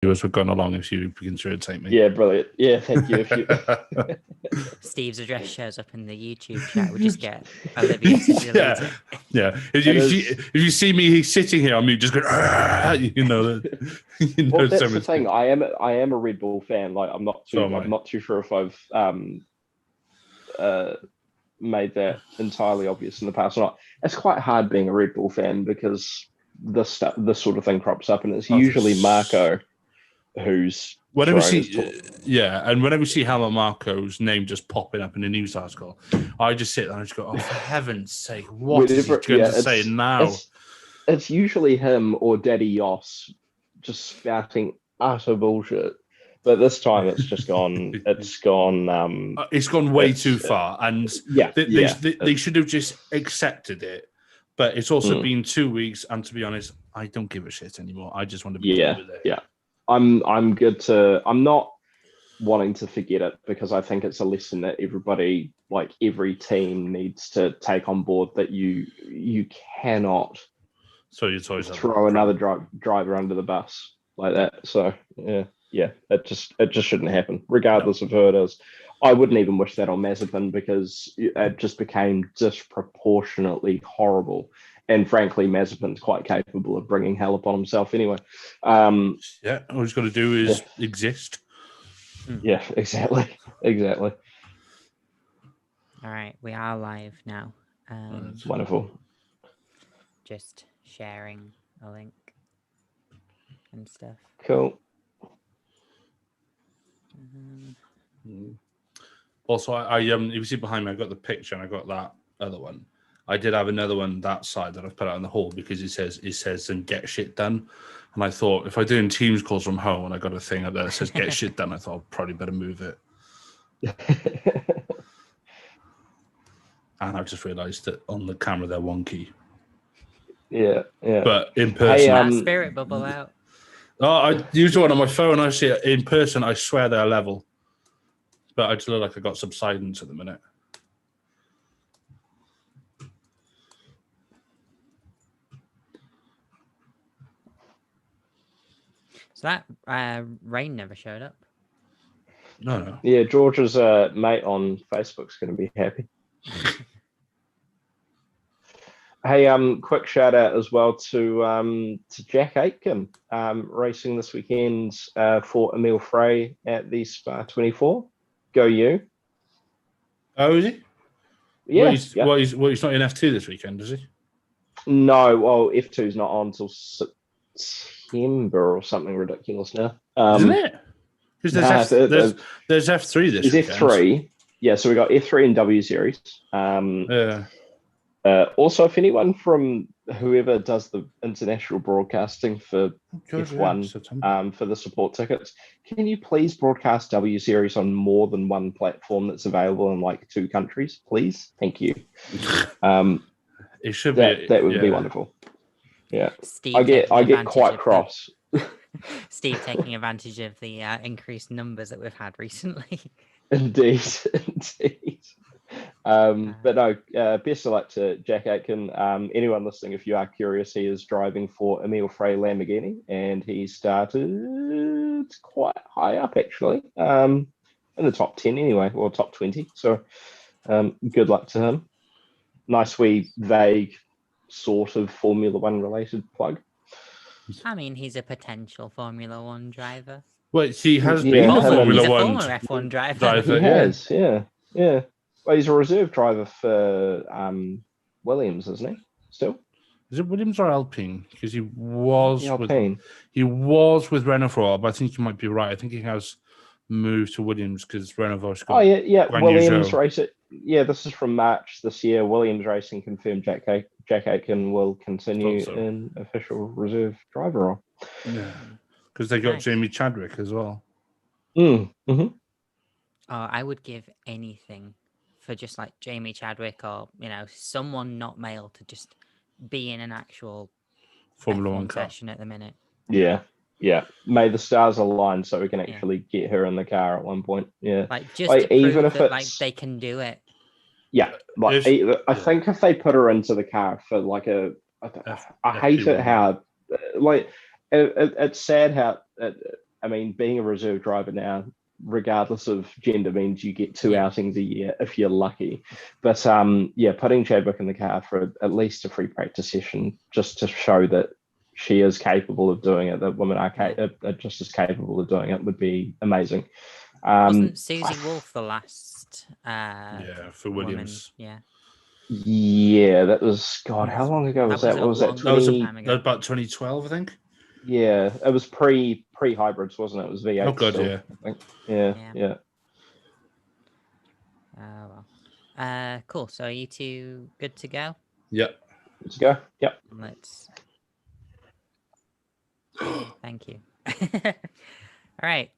Viewers have gone along if you can irritate me. Yeah, brilliant. Yeah, thank you. Steve's address shows up in the YouTube chat. We just get Olivia to delete it. Yeah. If you see me sitting here on mute, just go, you know that. Well, that's the thing. I am a Red Bull fan. Like, I'm not too sure if I've made that entirely obvious in the past or not. It's quite hard being a Red Bull fan because this sort of thing crops up, and it's usually Marco who's whenever we see Helmut Marko's name just popping up in a news article, I just sit there and just go, oh, for heaven's sake, what is he going to say now? It's usually him or Daddy Yoss just spouting utter bullshit. But this time it's just gone. It's gone way too far, and they should have just accepted it. But it's also been 2 weeks, and to be honest, I don't give a shit anymore. I just want to be done with it. Yeah, I'm good to. I'm not wanting to forget it because I think it's a lesson that everybody, like every team, needs to take on board. That you cannot throw another driver under the bus like that. So yeah, it just shouldn't happen, regardless of who it is. I wouldn't even wish that on Mazepin because it just became disproportionately horrible. And frankly, Mazepin's quite capable of bringing hell upon himself anyway. All he's got to do is exist. Yeah, exactly. All right, we are live now. Wonderful. Just sharing a link and stuff. Cool. Also, I if you see behind me, I got the picture and I got that other one. I did have another one that side that I've put out in the hall because it says and get shit done. And I thought if I do in Teams calls from home and I got a thing up there that says get shit done, I thought I'd probably better move it. And I just realised that on the camera they're wonky. Yeah. But in person, spirit bubble out. Oh, I used one on my phone. I see it in person. I swear they're level. But I just look like I got subsidence at the minute. So that rain never showed up. No. Yeah, George's mate on Facebook's going to be happy. Hey, quick shout out as well to Jack Aitken racing this weekend for Emile Frey at the Spa 24. Go you! Oh, is he? Yeah. He's not in F2 this weekend, is he? No, well, F2's not on until September or something ridiculous now. Isn't it? Because there's F3 this weekend. F3. Yeah, so we got F3 and W Series. Also, if anyone from whoever does the international broadcasting for F1 for the support tickets, can you please broadcast W Series on more than one platform that's available in like 2 countries, please? Thank you. It should that would be wonderful. Yeah, Steve, I get quite cross. Steve taking advantage of the increased numbers that we've had recently. Indeed. But no, best of luck to Jack Aitken. Anyone listening, if you are curious, he is driving for Emile Frey Lamborghini, and he started quite high up actually, in the top 10 anyway, or top 20. So good luck to him. Nice wee vague sort of Formula One related plug. I mean, he's a potential Formula One driver. Well, he has been a Formula One F1 driver. He has, yeah. Well, he's a reserve driver for Williams, isn't he? Still? Is it Williams or Alpine? Because he was Alpine. With Renault, but I think you might be right. I think he has moved to Williams because Renault's got. Oh yeah. Williams Racing. Yeah, this is from March this year. Williams Racing confirmed Jack Aitken will continue in official reserve driver role. Yeah, because they got Jamie Chadwick as well. Mm-hmm. Oh, I would give anything for just like Jamie Chadwick or someone not male to just be in an actual Formula One session at the minute. Yeah. May the stars align so we can actually get her in the car at one point. Yeah, just to even if that, they can do it. Yeah, I think if they put her into the car for like I hate it how it's sad how I mean, being a reserve driver now, regardless of gender, means you get 2 outings a year if you're lucky. But yeah, putting Chadwick in the car for at least a free practice session just to show that she is capable of doing it, that women are just as capable of doing it, would be amazing. Wasn't Susie Wolf the last for Williams? Woman? Yeah, that was, God, how long ago was that? What was that? That was about 2012, I think. Yeah, it was pre hybrids, wasn't it? It was V8. Oh god, still, yeah. I think. Yeah. Cool. So are you two good to go? Yep. Let's go. Yep. Let's. Thank you. All right.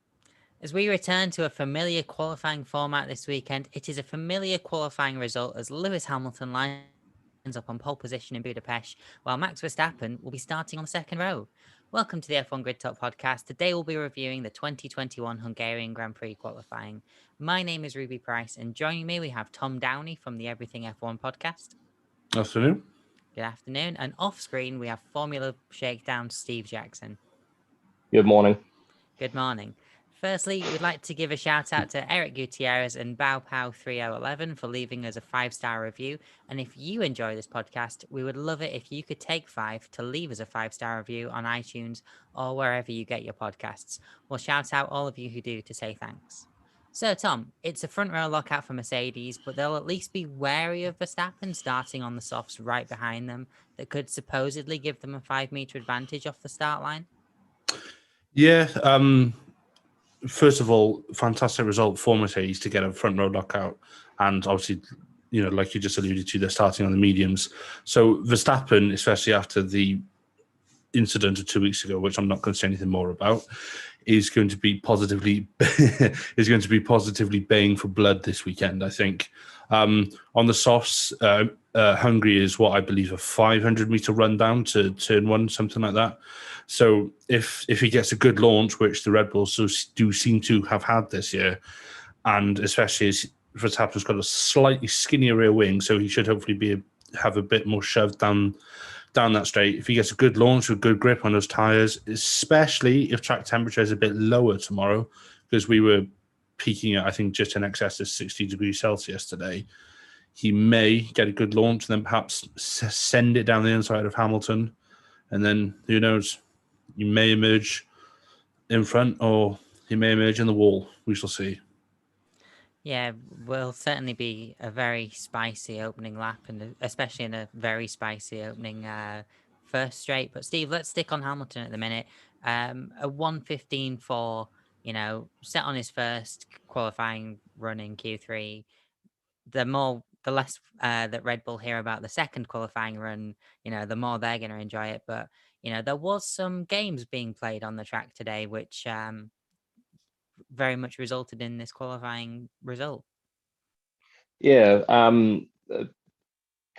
As we return to a familiar qualifying format this weekend, it is a familiar qualifying result as Lewis Hamilton lines up on pole position in Budapest, while Max Verstappen will be starting on the second row. Welcome to the F1 Grid Talk podcast. Today we'll be reviewing the 2021 Hungarian Grand Prix qualifying. My name is Ruby Price, and joining me we have Tom Downey from the Everything F1 podcast. Afternoon. Good afternoon. And off screen we have Formula Shakedown Steve Jackson. Good morning. Good morning. Firstly, we'd like to give a shout out to Eric Gutierrez and BowPow3011 for leaving us a 5-star review. And if you enjoy this podcast, we would love it if you could take 5 to leave us a 5-star review on iTunes or wherever you get your podcasts. We'll shout out all of you who do to say thanks. So, Tom, it's a front row lockout for Mercedes, but they'll at least be wary of Verstappen starting on the softs right behind them that could supposedly give them a 5-meter advantage off the start line. Yeah. First of all, fantastic result for Mercedes to get a front row lockout. And obviously, like you just alluded to, they're starting on the mediums. So Verstappen, especially after the incident of 2 weeks ago, which I'm not going to say anything more about, is going to be positively baying for blood this weekend, I think. On the softs, Hungary is what I believe a 500-meter run down to turn 1, something like that. So if he gets a good launch, which the Red Bulls do seem to have had this year, and especially as Verstappen's got a slightly skinnier rear wing, so he should hopefully have a bit more shoved down that straight. If he gets a good launch with good grip on those tyres, especially if track temperature is a bit lower tomorrow, because we were peaking at, I think, just in excess of 60 degrees Celsius today, he may get a good launch and then perhaps send it down the inside of Hamilton. And then, who knows, you may emerge in front or he may emerge in the wall. We shall see. Yeah, will certainly be a very spicy opening lap, and especially in a very spicy opening first straight. But Steve, let's stick on Hamilton at the minute. A 1:15.4, set on his first qualifying run in Q3. The less that Red Bull hear about the second qualifying run, the more they're going to enjoy it. But there was some games being played on the track today, which very much resulted in this qualifying result. Yeah, kind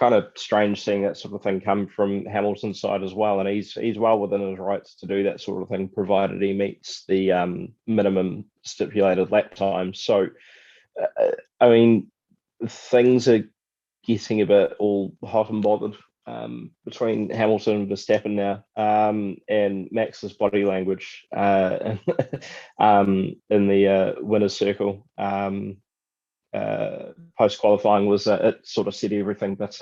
of strange seeing that sort of thing come from Hamilton's side as well, and he's well within his rights to do that sort of thing, provided he meets the minimum stipulated lap time. So, I mean, things are getting a bit all hot and bothered between Hamilton and Verstappen now, and Max's body language in the winner's circle post qualifying was it sort of said everything. But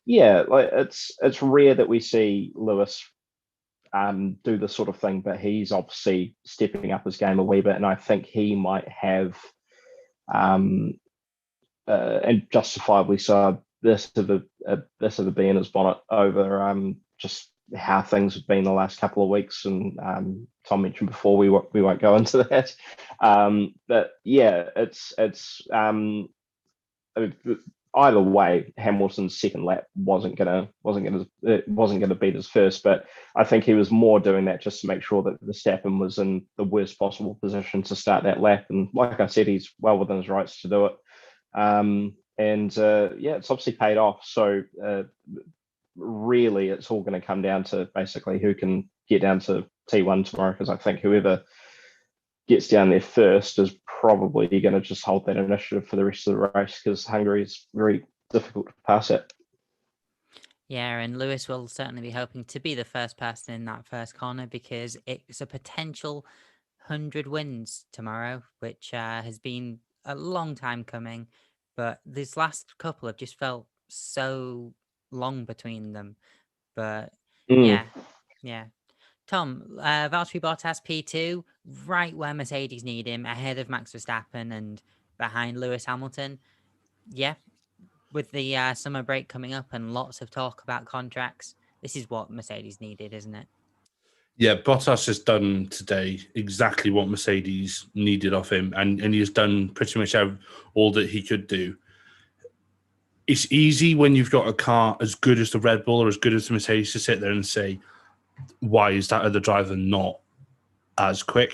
yeah, like it's rare that we see Lewis do this sort of thing, but he's obviously stepping up his game a wee bit, and I think he might have and justifiably so, this of a bee in his bonnet over just how things have been the last couple of weeks. And Tom mentioned before, we won't go into that. But yeah, it's either way, Hamilton's second lap wasn't gonna beat his first, but I think he was more doing that just to make sure that Verstappen was in the worst possible position to start that lap. And like I said, he's well within his rights to do it. Yeah, it's obviously paid off. So really, it's all going to come down to basically who can get down to T1 tomorrow, because I think whoever gets down there first is probably going to just hold that initiative for the rest of the race, because Hungary is very difficult to pass at. Yeah, and Lewis will certainly be hoping to be the first person in that first corner, because it's a potential 100 wins tomorrow, which has been a long time coming. But this last couple have just felt so long between them. But Mm. yeah. Tom, Valtteri Bottas P2, right where Mercedes need him, ahead of Max Verstappen and behind Lewis Hamilton. Yeah, with the summer break coming up and lots of talk about contracts, this is what Mercedes needed, isn't it? Yeah, Bottas has done today exactly what Mercedes needed of him, and he has done pretty much all that he could do. It's easy when you've got a car as good as the Red Bull or as good as the Mercedes to sit there and say, why is that other driver not as quick?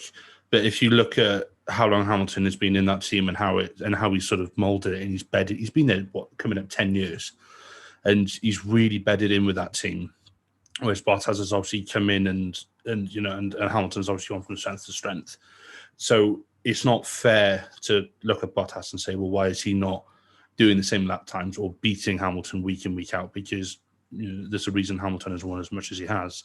But if you look at how long Hamilton has been in that team and how he's sort of molded it, and he's been there coming up 10 years, and he's really bedded in with that team. Whereas Bottas has obviously come in and Hamilton's obviously gone from strength to strength. So it's not fair to look at Bottas and say, well, why is he not doing the same lap times or beating Hamilton week in, week out? Because there's a reason Hamilton has won as much as he has.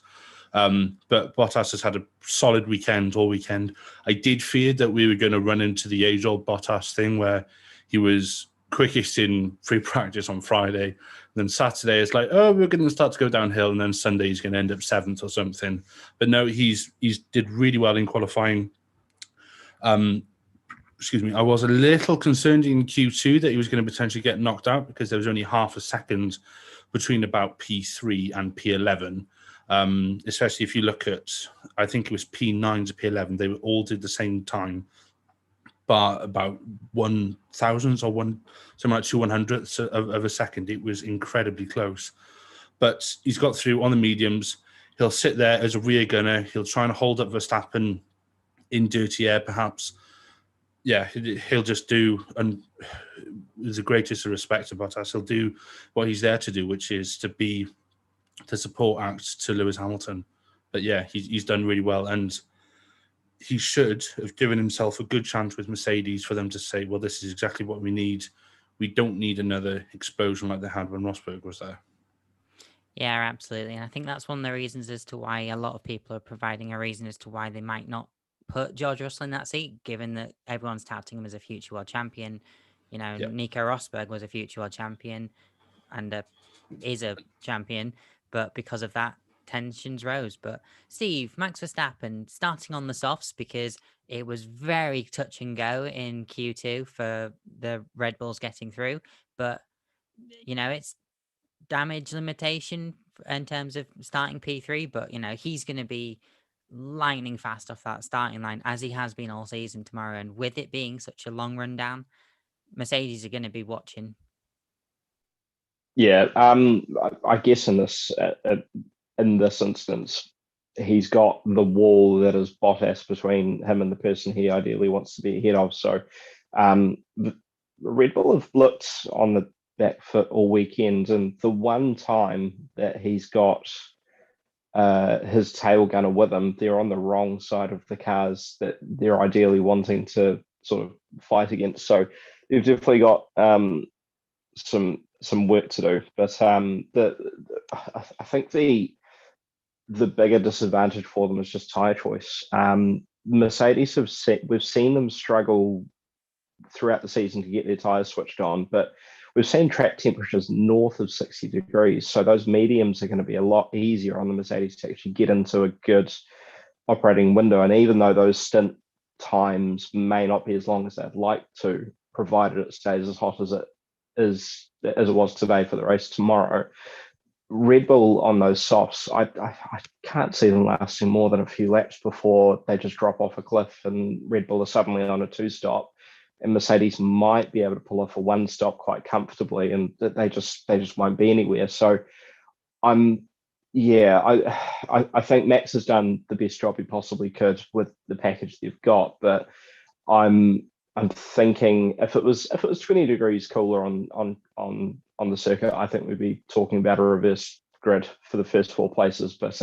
But Bottas has had a solid weekend all weekend. I did fear that we were going to run into the age-old Bottas thing where he was quickest in free practice on Friday. Then Saturday it's like, oh, we're going to start to go downhill, and then Sunday he's going to end up 7th or something. But no, he's did really well in qualifying. Excuse me, I was a little concerned in Q2 that he was going to potentially get knocked out because there was only half a second between about P3 and P11. Especially if you look at, I think it was P9 to P11, they all did the same time, but about 1,000 or something like 200ths of a second. It was incredibly close. But he's got through on the mediums. He'll sit there as a rear gunner. He'll try and hold up Verstappen in dirty air, perhaps. Yeah, he'll just do, and with the greatest of respect to Bottas, he'll do what he's there to do, which is to be the support act to Lewis Hamilton. But yeah, he's done really well, and he should have given himself a good chance with Mercedes for them to say, well, this is exactly what we need. We don't need another explosion like they had when Rosberg was there. Yeah, absolutely. And I think that's one of the reasons as to why a lot of people are providing a reason as to why they might not put George Russell in that seat, given that everyone's touting him as a future world champion. You know, Yeah. Nico Rosberg was a future world champion and is a champion, but because of that, tensions rose. But Steve, Max Verstappen starting on the softs because it was very touch and go in Q2 for the Red Bulls getting through. But, you know, it's damage limitation in terms of starting P3, but, you know, he's going to be lightning fast off that starting line as he has been all season tomorrow. And with it being such a long rundown, Mercedes are going to be watching. Yeah, I guess in this instance, he's got the wall that is Bottas between him and the person he ideally wants to be ahead of. So, the Red Bull have looked on the back foot all weekend, and the one time that he's got his tail gunner with him, they're on the wrong side of the cars that they're ideally wanting to sort of fight against. So, they've definitely got some work to do, but I think the bigger disadvantage for them is just tire choice. Mercedes we've seen them struggle throughout the season to get their tires switched on, but we've seen track temperatures north of 60 degrees, so those mediums are going to be a lot easier on the Mercedes to actually get into a good operating window. And even though those stint times may not be as long as they'd like to, provided it stays as hot as it was today for the race tomorrow, Red Bull on those softs, I can't see them lasting more than a few laps before they just drop off a cliff and Red Bull are suddenly on a 2-stop, and Mercedes might be able to pull off a 1-stop quite comfortably, and they just won't be anywhere. So I think Max has done the best job he possibly could with the package they've got, but I'm thinking if it was 20 degrees cooler on the circuit, I think we'd be talking about a reverse grid for the first 4 places. But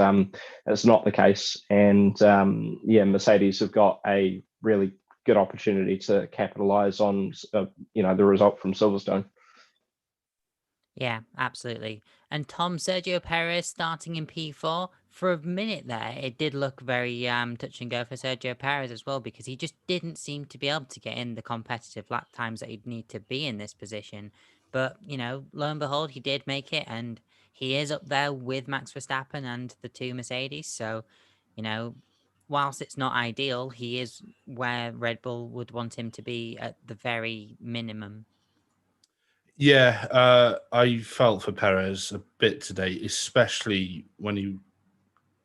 it's not the case, and Mercedes have got a really good opportunity to capitalize on the result from Silverstone. Yeah, absolutely. And Tom, Sergio Perez starting in P4, for a minute there, it did look very touch and go for Sergio Perez as well, because he just didn't seem to be able to get in the competitive lap times that he'd need to be in this position. But, lo and behold, he did make it, and he is up there with Max Verstappen and the two Mercedes. So, whilst it's not ideal, he is where Red Bull would want him to be at the very minimum. Yeah, I felt for Perez a bit today, especially when he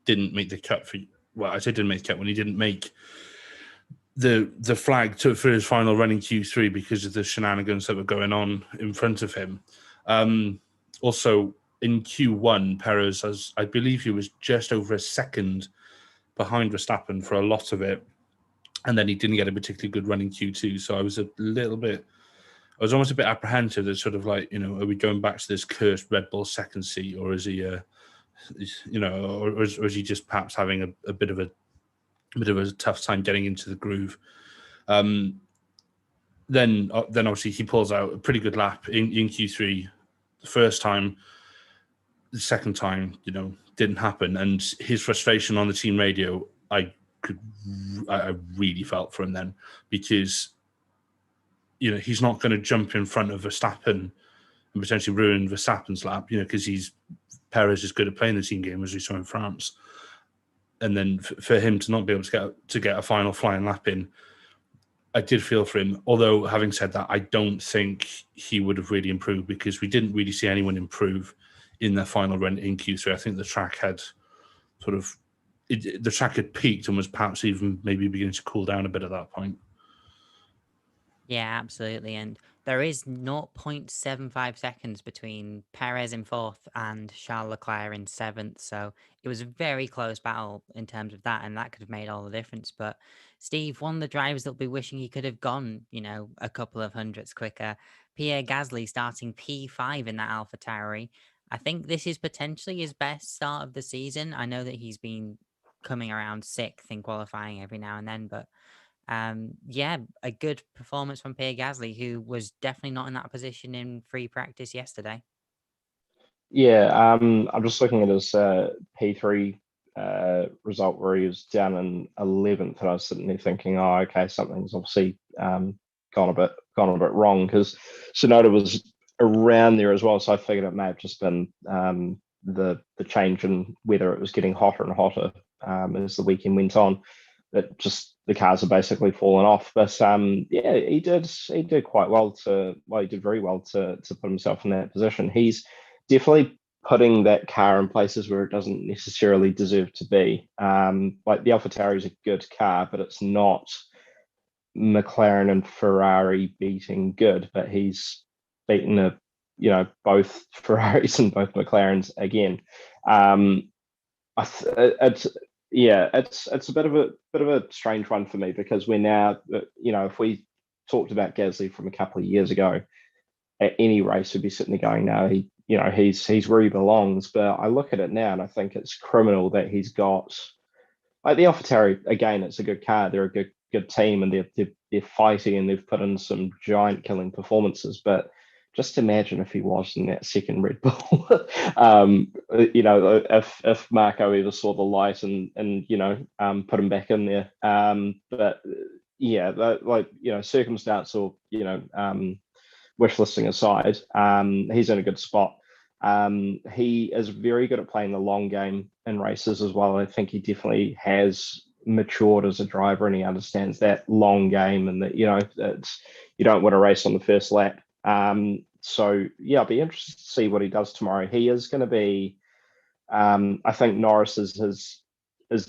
didn't make the cut for. Well, I say didn't make the cut when he didn't make the flag for his final run in Q3 because of the shenanigans that were going on in front of him. Also, in Q1, Perez, I believe he was just over a second behind Verstappen for a lot of it, and then he didn't get a particularly good run in Q2. So I was almost a bit apprehensive that sort of like, are we going back to this cursed Red Bull second seat, or is he, or is he just perhaps having a bit of a tough time getting into the groove? Then obviously he pulls out a pretty good lap in Q3. The first time, the second time, didn't happen, and his frustration on the team radio, I really felt for him then, because he's not going to jump in front of Verstappen and potentially ruin Verstappen's lap, because Perez is good at playing the team game, as we saw in France. And then for him to not be able to get a final flying lap in, I did feel for him. Although, having said that, I don't think he would have really improved, because we didn't really see anyone improve in their final run in Q3. I think the track had peaked and was perhaps even maybe beginning to cool down a bit at that point. Yeah, absolutely. And there is 0.75 seconds between Perez in fourth and Charles Leclerc in seventh. So it was a very close battle in terms of that, and that could have made all the difference. But Steve, one of the drivers that'll be wishing he could have gone, a couple of hundredths quicker, Pierre Gasly starting P5 in that AlphaTauri. I think this is potentially his best start of the season. I know that he's been coming around sixth in qualifying every now and then, but a good performance from Pierre Gasly, who was definitely not in that position in free practice yesterday. Yeah, I'm just looking at his P3 result where he was down in 11th, and I was sitting there thinking, oh, okay, something's obviously gone a bit wrong, because Tsunoda was around there as well. So I figured it may have just been the change in weather. It was getting hotter and hotter as the weekend went on. That just the cars are basically fallen off. But he did quite well he did very well to put himself in that position. He's definitely putting that car in places where it doesn't necessarily deserve to be. Like the AlphaTauri is a good car, but it's not McLaren and Ferrari beating good. But he's beaten both Ferraris and both McLarens again. It's a bit of a strange one for me, because we're now, if we talked about Gasly from a couple of years ago, at any race we'd be sitting there going, no, he's where he belongs. But I look at it now and I think it's criminal that he's got, like, the AlphaTauri, again, it's a good car, they're a good team, and they're fighting, and they've put in some giant killing performances. But just imagine if he was in that second Red Bull. If Marco ever saw the light and put him back in there. Circumstance or wish listing aside, he's in a good spot. He is very good at playing the long game in races as well. I think he definitely has matured as a driver, and he understands that long game, and that you don't win a race on the first lap. I'll be interested to see what he does tomorrow. He is going to be, I think Norris is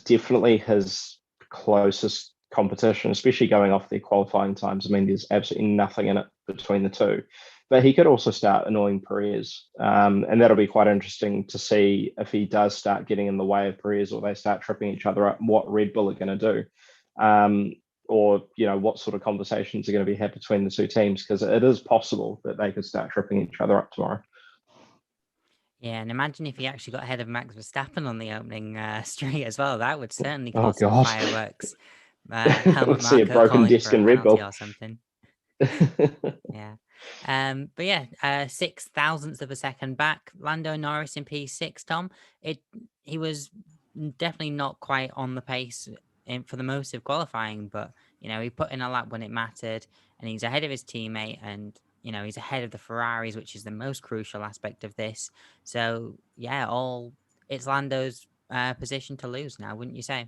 definitely his closest competition, especially going off their qualifying times. I mean, there's absolutely nothing in it between the two. But he could also start annoying Perez, and that'll be quite interesting to see if he does start getting in the way of Perez, or they start tripping each other up, what Red Bull are going to do. Or what sort of conversations are going to be had between the two teams, because it is possible that they could start tripping each other up tomorrow. Yeah, and imagine if he actually got ahead of Max Verstappen on the opening straight as well. That would certainly cause some fireworks. Helmut see a Marko broken disc in Red Bull or something. Yeah. 6 thousandths of a second back. Lando Norris in P6, Tom. He was definitely not quite on the pace for the most of qualifying, but he put in a lap when it mattered, and he's ahead of his teammate, and he's ahead of the Ferraris, which is the most crucial aspect of this. So yeah, it's Lando's position to lose now, wouldn't you say?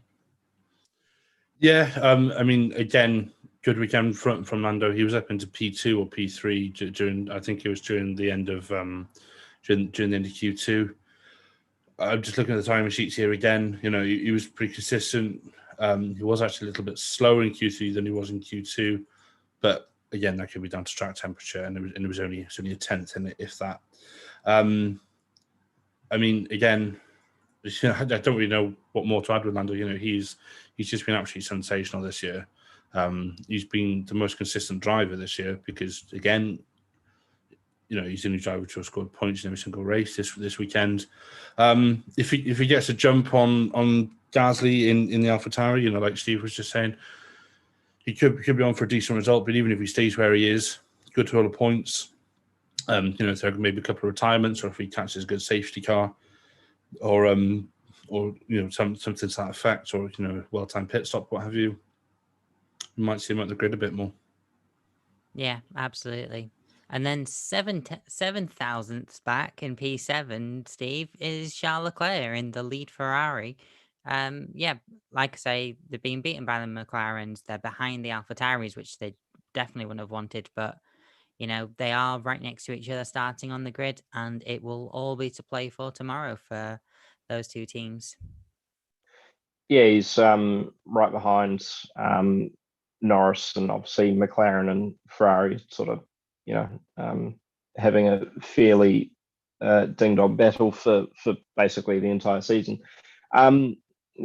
Yeah, I mean, again, good weekend from Lando. He was up into P2 or P3 during. I think it was during the end of during the end of Q2. I'm just looking at the timing sheets here again. He was pretty consistent. He was actually a little bit slower in Q3 than he was in Q2, but again, that could be down to track temperature, and it was only a tenth in it, if that. I mean, again, I don't really know what more to add with Lando. He's just been absolutely sensational this year. He's been the most consistent driver this year because, again, he's the only driver to have scored points in every single race this weekend. If he gets a jump on Gasly in the AlphaTauri, like Steve was just saying, he could be on for a decent result. But even if he stays where he is, good to all the points. If there maybe a couple of retirements, or if he catches a good safety car, or something to that effect, or well-timed pit stop, what have you, you might see him at the grid a bit more. Yeah, absolutely. And then 7,000ths back in P7, Steve, is Charles Leclerc in the lead Ferrari. Yeah, like I say, they're being beaten by the McLarens. They're behind the AlphaTauris, which they definitely wouldn't have wanted, but they are right next to each other starting on the grid, and it will all be to play for tomorrow for those two teams. Yeah, he's right behind Norris, and obviously McLaren and Ferrari sort of, having a fairly ding-dong battle for basically the entire season. The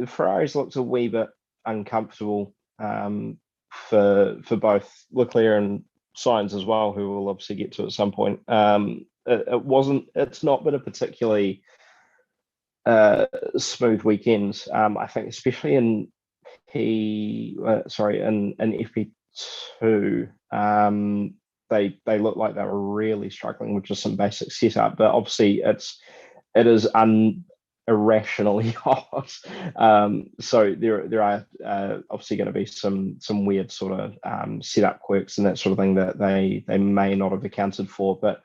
Ferraris looked a wee bit uncomfortable for both Leclerc and Sainz as well, who we'll obviously get to at some point. It's not been a particularly smooth weekend. I think especially in FP2, they look like they were really struggling with just some basic setup. But obviously it is irrationally hot. So there are obviously going to be some weird sort of setup quirks and that sort of thing that they may not have accounted for. But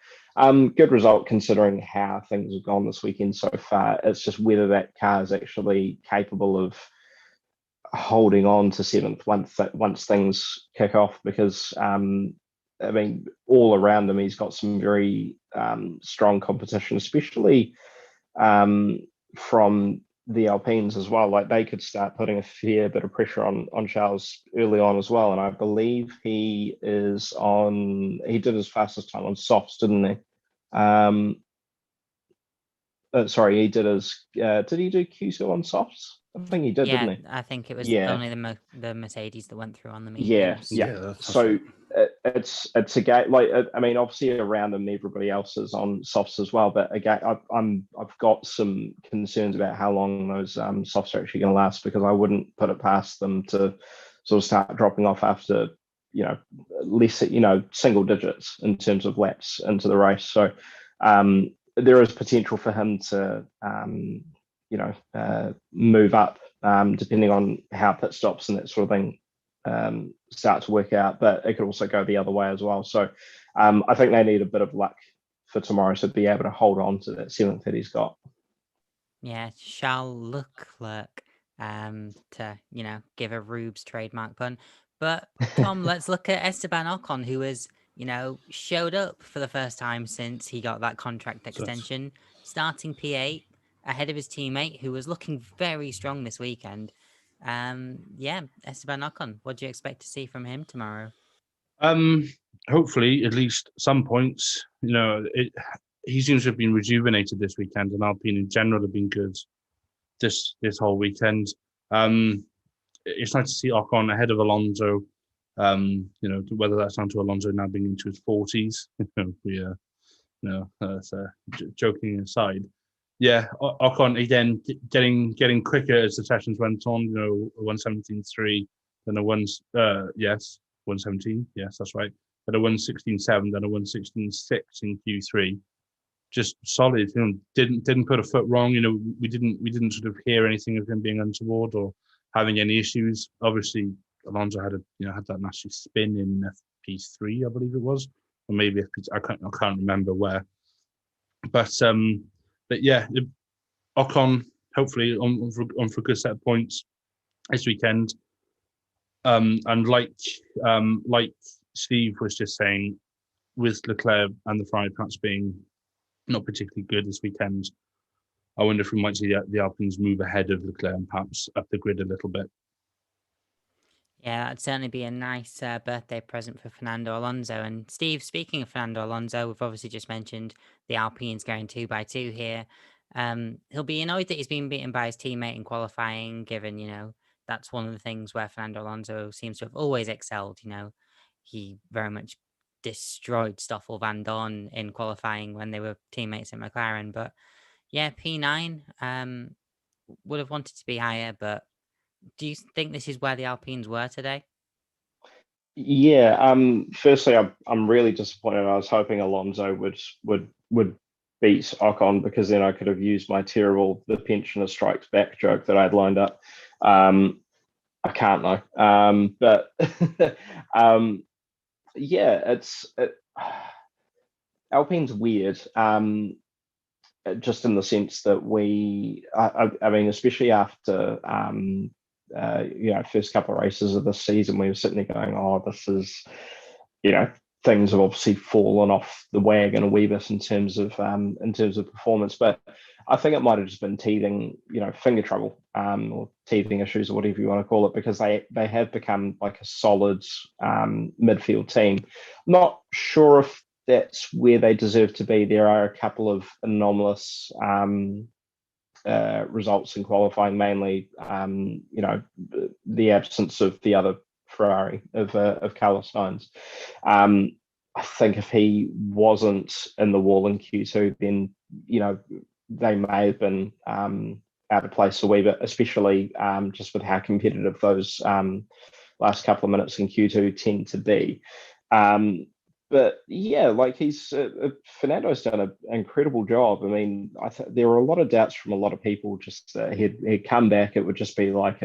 good result considering how things have gone this weekend so far. It's just whether that car is actually capable of holding on to seventh once things kick off, because I mean, all around him, he's got some very strong competition, especially from the Alpines as well. Like, they could start putting a fair bit of pressure on Charles early on as well. And I believe he did his fastest time on softs, didn't he? Sorry, he did his. Did he do Q2 on softs? I think he did, didn't he? I think it was only the Mercedes that went through on the mediums. Yeah. So it's a game. Like, I mean, obviously around him, everybody else is on softs as well. But again, I've got some concerns about how long those softs are actually going to last, because I wouldn't put it past them to sort of start dropping off after less, single digits in terms of laps into the race. So there is potential for him to move up depending on how pit stops and that sort of thing start to work out, but it could also go the other way as well. So I think they need a bit of luck for tomorrow to be able to hold on to that seventh that he's got. Yeah, Charles Leclerc, to give a Rube's trademark pun. But Tom, let's look at Esteban Ocon, who has showed up for the first time since he got that contract extension, starting P8 ahead of his teammate, who was looking very strong this weekend. Esteban Ocon, what do you expect to see from him tomorrow? Hopefully, at least some points. He seems to have been rejuvenated this weekend, and Alpine in general have been good this whole weekend. It's nice to see Ocon ahead of Alonso. Whether that's down to Alonso now being into his 40s, joking aside. Yeah, Ocon again getting quicker as the sessions went on. 1:17.3, then a 1:17. Yes, that's right. Then a 1:16.7, then a 1:16.6 in Q3. just solid. Didn't put a foot wrong. We didn't sort of hear anything of him being untoward or having any issues. Obviously, Alonso had that nasty spin in FP3, I believe it was, or maybe FP2. I can't remember where. But yeah, Ocon hopefully on for a good set of points this weekend. And like Steve was just saying, with Leclerc and the Ferrari perhaps being not particularly good this weekend, I wonder if we might see the Alpines move ahead of Leclerc and perhaps up the grid a little bit. Yeah, that'd certainly be a nice birthday present for Fernando Alonso. And Steve, speaking of Fernando Alonso, we've obviously just mentioned the Alpines going 2x2 here. He'll be annoyed that he's been beaten by his teammate in qualifying, given, that's one of the things where Fernando Alonso seems to have always excelled. He very much destroyed Stoffel Van Dorn in qualifying when they were teammates at McLaren. But yeah, P9 would have wanted to be higher, but do you think this is where the Alpines were today? Yeah. Firstly, I'm really disappointed. I was hoping Alonso would beat Ocon, because then I could have used my terrible "the pensioner strikes back" joke that I'd lined up. I can't though. But yeah, Alpine's weird. Just in the sense that I mean, especially after first couple of races of this season, we were sitting there going, "Oh, this is, things have obviously fallen off the wagon a wee bit in terms of performance." But I think it might have just been teething, finger trouble, or teething issues, or whatever you want to call it, because they have become like a solid midfield team. Not sure if that's where they deserve to be. There are a couple of anomalous results in qualifying, mainly the absence of the other Ferrari of Carlos Sainz. I think if he wasn't in the wall in Q2, then they may have been out of place a wee bit, especially just with how competitive those last couple of minutes in Q2 tend to be. But yeah, like Fernando's done an incredible job. I mean, there were a lot of doubts from a lot of people. Just he'd come back, it would just be like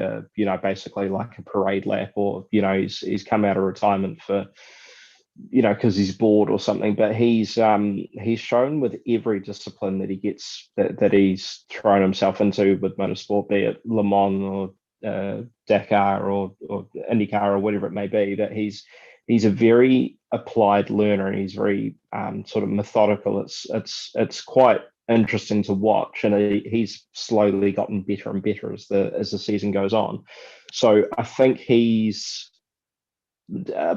basically like a parade lap, or he's come out of retirement for because he's bored or something. But he's shown with every discipline that he gets that he's thrown himself into with motorsport, be it Le Mans or Dakar or IndyCar or whatever it may be, that he's a very applied learner, and he's very sort of methodical. It's quite interesting to watch, and he's slowly gotten better and better as the season goes on. So I think he's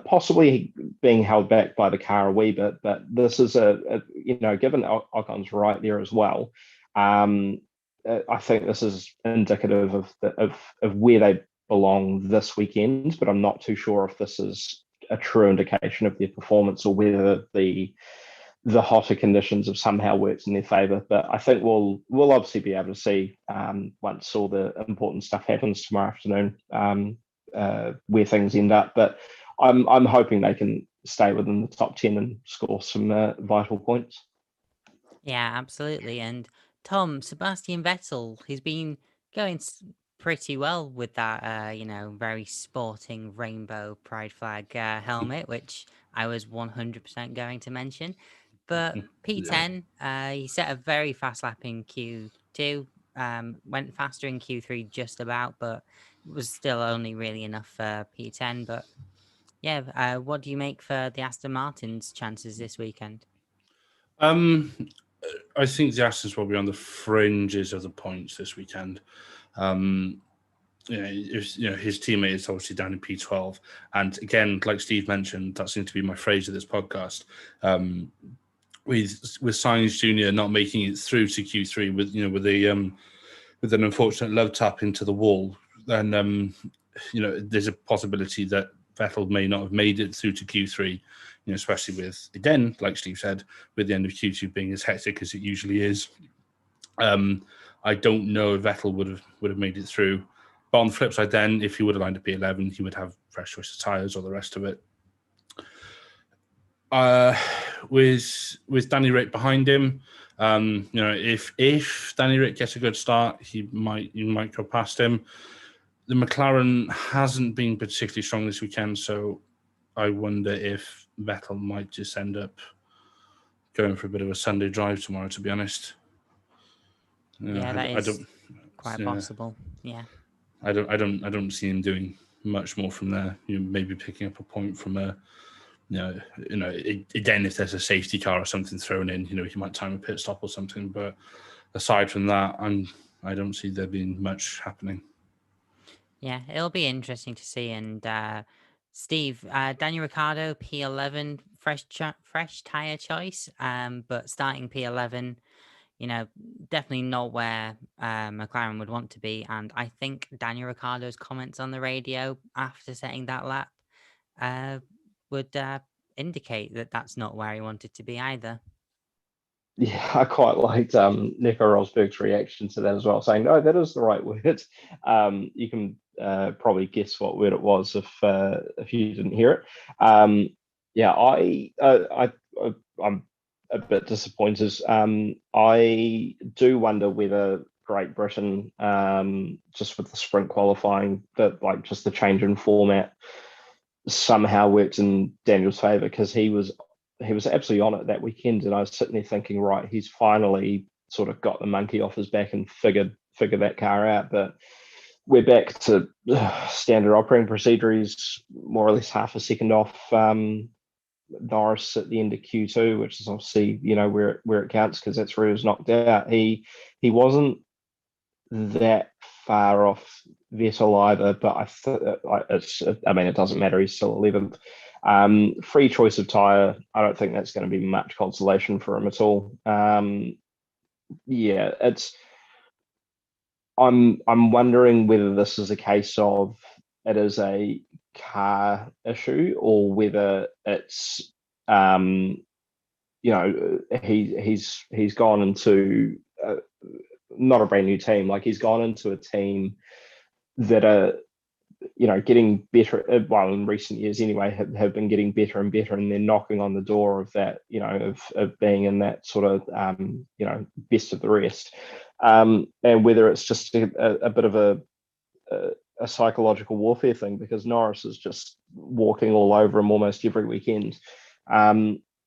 possibly being held back by the car a wee bit, but this is given Ocon's right there as well. I think this is indicative of where they belong this weekend, but I'm not too sure if this is a true indication of their performance, or whether the hotter conditions have somehow worked in their favor. But I think we'll obviously be able to see once all the important stuff happens tomorrow afternoon where things end up. But I'm hoping they can stay within the top 10 and score some vital points. Yeah, absolutely. And Tom, Sebastian Vettel, he's been going pretty well with that, very sporting rainbow pride flag helmet, which I was 100% going to mention. But P10, he set a very fast lap in Q2, went faster in Q3 just about, but was still only really enough for P10. But yeah, what do you make for the Aston Martin's chances this weekend? I think the Astons will be on the fringes of the points this weekend. His teammate is obviously down in P12, and again, like Steve mentioned, that seems to be my phrase of this podcast. With Sainz Jr. not making it through to Q3 with an unfortunate love tap into the wall, then there's a possibility that Vettel may not have made it through to Q3. Especially with, again, like Steve said, with the end of Q2 being as hectic as it usually is. I don't know if Vettel would have made it through. But on the flip side, then, if he would have lined up P11, he would have fresh choice of tyres or the rest of it. With Danny right behind him, You know, if Danny Rick gets a good start, you might go past him. The McLaren hasn't been particularly strong this weekend, so I wonder if Vettel might just end up going for a bit of a Sunday drive tomorrow, to be honest. Yeah, that I is don't, quite possible. Yeah. I don't see him doing much more from there. You know, maybe picking up a point from a, again, if there's a safety car or something thrown in, you know, he might time a pit stop or something. But aside from that, I don't see there being much happening. Yeah, it'll be interesting to see. And Steve, Daniel Ricciardo, P11, fresh tire choice, but starting P11, you know, definitely not where McLaren would want to be. And I think Daniel Ricciardo's comments on the radio after setting that lap would indicate that that's not where he wanted to be either. Yeah, I quite liked Nico Rosberg's reaction to that as well, saying, "No, that is the right word." You can probably guess what word it was if you didn't hear it. Yeah, I'm a bit disappointed. I do wonder whether Great Britain, just with the sprint qualifying, that like just the change in format somehow worked in Daniel's favour, because he was absolutely on it that weekend, and I was sitting there thinking, right, he's finally sort of got the monkey off his back and figured that car out. But we're back to standard operating procedure. He's more or less half a second off Norris at the end of Q2, which is obviously, you know, where it counts, because that's where he was knocked out. He wasn't that far off Vettel either, but I mean, it doesn't matter. He's still 11th. Free choice of tyre. I don't think that's going to be much consolation for him at all. Yeah, I'm wondering whether this is a case of it is a car issue, or whether it's he's gone into not a brand new team. Like, he's gone into a team that are, you know, getting better. Well, in recent years anyway, have been getting better and better, and they're knocking on the door of that, you know, of being in that sort of, best of the rest. And whether it's just a bit of a psychological warfare thing, because Norris is just walking all over him almost every weekend.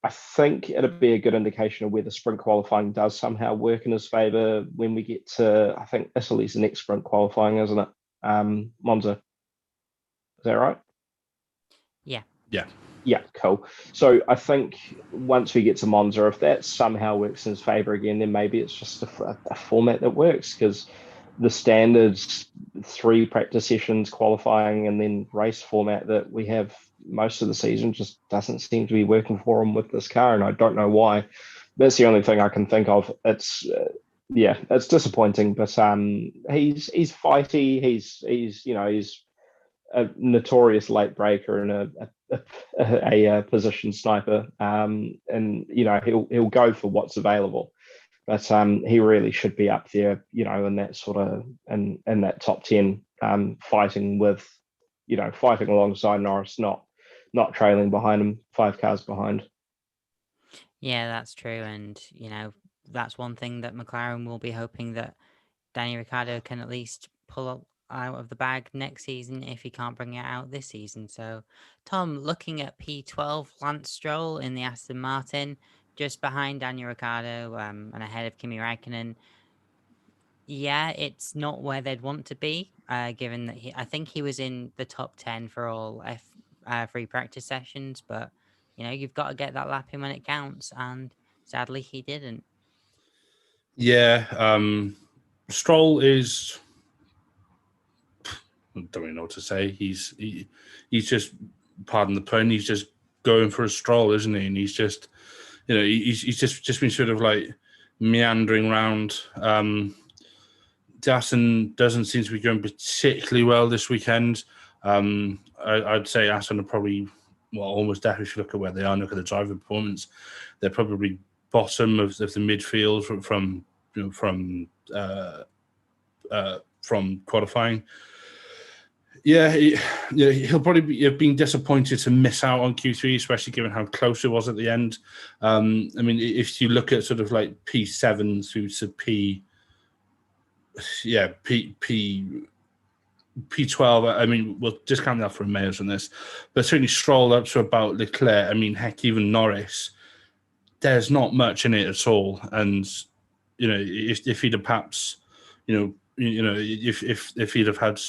I think it'd be a good indication of whether sprint qualifying does somehow work in his favour when we get to, I think Italy's the next sprint qualifying, isn't it? Monza. Is that right? Yeah. Yeah, cool. So I think once we get to Monza, if that somehow works in his favour again, then maybe it's just a format that works, because the standards 3 practice sessions, qualifying, and then race format that we have most of the season just doesn't seem to be working for him with this car, and I don't know why. That's the only thing I can think of. It's it's disappointing, but he's fighty. He's a notorious late breaker and a position sniper, and you know, he'll go for what's available. But he really should be up there, you know, in that sort of in that top 10, fighting alongside Norris, not trailing behind him, 5 cars behind. Yeah, that's true. And, you know, that's one thing that McLaren will be hoping that Danny Ricciardo can at least pull out of the bag next season if he can't bring it out this season. So, Tom, looking at P12, Lance Stroll in the Aston Martin, just behind Daniel Ricciardo and ahead of Kimi Räikkönen. Yeah, it's not where they'd want to be, given that I think he was in the top 10 for all free practice sessions, but, you know, you've got to get that lap in when it counts, and sadly he didn't. Yeah, Stroll is, I don't really know what to say. He's just, pardon the pun, he's just going for a stroll, isn't he? And he's just, you know, he's just been sort of like meandering around. Aston doesn't seem to be going particularly well this weekend. I'd say Aston are probably, well, almost definitely, if you look at where they are, look at the driver performance, they're probably bottom of the midfield from qualifying. Yeah, he'll probably have been disappointed to miss out on Q3, especially given how close it was at the end. I mean, if you look at sort of like P7 through to P12, I mean, we'll discount that for Romeo's on this, but certainly Stroll up to about Leclerc. I mean, heck, even Norris, there's not much in it at all. And, you know, if he'd have perhaps, if he'd have had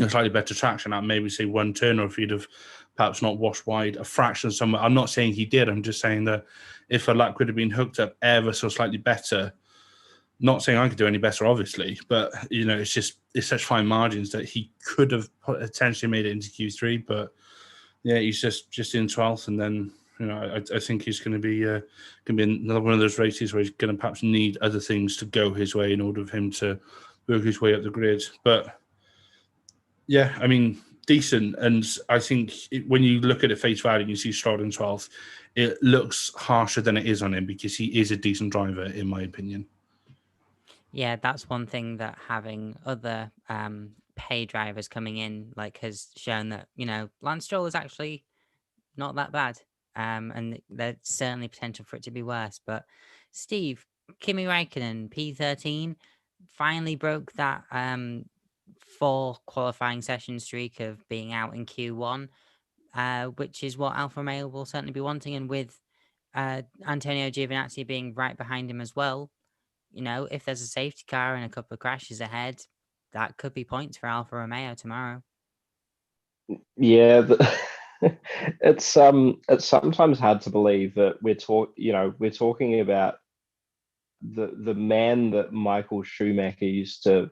slightly better traction at maybe say one turn, or if he'd have perhaps not washed wide a fraction somewhere. I'm not saying he did. I'm just saying that if a lap could have been hooked up ever so slightly better, not saying I could do any better, obviously, but it's such fine margins that he could have potentially made it into Q3. But yeah, he's just in 12th, and then I think he's going to be another one of those races where he's going to perhaps need other things to go his way in order for him to work his way up the grid. But yeah, I mean, decent. And I think when you look at it face value, you see Stroll in 12th, it looks harsher than it is on him because he is a decent driver, in my opinion. Yeah, that's one thing that having other pay drivers coming in has shown that, Lance Stroll is actually not that bad. And there's certainly potential for it to be worse. But Steve, Kimi Räikkönen, P13, finally broke that 4 qualifying session streak of being out in Q1, which is what Alfa Romeo will certainly be wanting. And with Antonio Giovinazzi being right behind him as well, if there's a safety car and a couple of crashes ahead, that could be points for Alfa Romeo tomorrow. Yeah, it's sometimes hard to believe that we're talking about the man that Michael Schumacher used to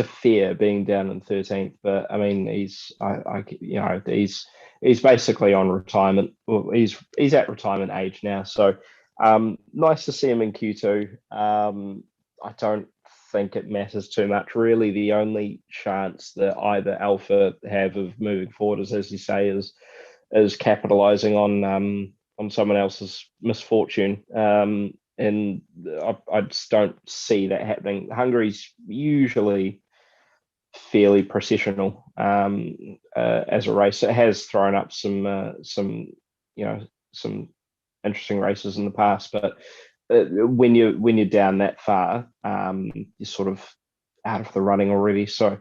fear being down in 13th. But I mean, he's basically on retirement. Well, he's at retirement age now. So nice to see him in Q2. I don't think it matters too much. Really, the only chance that either Alpha have of moving forward is, as you say, is capitalizing on someone else's misfortune. And I just don't see that happening. Hungary's usually fairly processional as a race. It has thrown up some interesting races in the past, but when you're down that far, you're sort of out of the running already. So